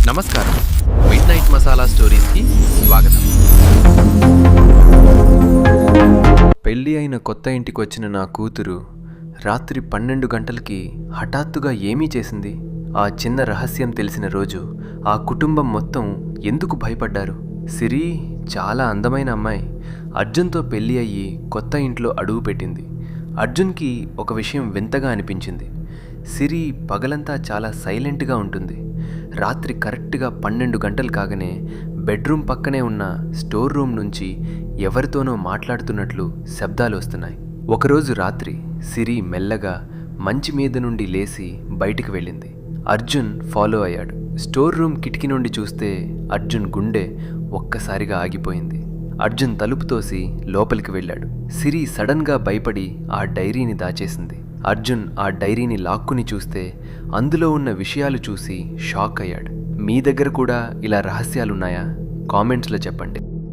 నమస్కారం. Mid night masala స్టోరీస్కి స్వాగతం. పెళ్ళి అయిన కొత్త ఇంటికి వచ్చిన నా కూతురు రాత్రి 12 గంటలకి హఠాత్తుగా ఏమీ చేసింది? ఆ చిన్న రహస్యం తెలిసిన రోజు ఆ కుటుంబం మొత్తం ఎందుకు భయపడ్డారు? సిరి చాలా అందమైన అమ్మాయి అర్జున్తో పెళ్ళి అయ్యి కొత్త ఇంట్లో అడుగు పెట్టింది. అర్జున్కి ఒక విషయం వింతగా అనిపించింది. సిరి పగలంతా చాలా సైలెంట్గా ఉంటుంది. రాత్రి కరెక్ట్గా 12 గంటలు కాగానే బెడ్రూమ్ పక్కనే ఉన్న స్టోర్ రూమ్ నుంచి ఎవరితోనో మాట్లాడుతున్నట్లు శబ్దాలు వస్తున్నాయి. ఒకరోజు రాత్రి సిరి మెల్లగా మంచి మీద నుండి లేచి బయటికి వెళ్ళింది. అర్జున్ ఫాలో అయ్యాడు. స్టోర్ రూమ్ కిటికీ నుండి చూస్తే అర్జున్ గుండె ఒక్కసారిగా ఆగిపోయింది. అర్జున్ తలుపు తోసి లోపలికి వెళ్ళాడు. సిరి సడన్గా భయపడి ఆ డైరీని దాచేసింది. అర్జున్ ఆ డైరీని లాక్కుని చూస్తే అందులో ఉన్న విషయాలు చూసి షాక్ అయ్యాడు. మీ దగ్గర కూడా ఇలా రహస్యాలున్నాయా? కామెంట్స్లో చెప్పండి.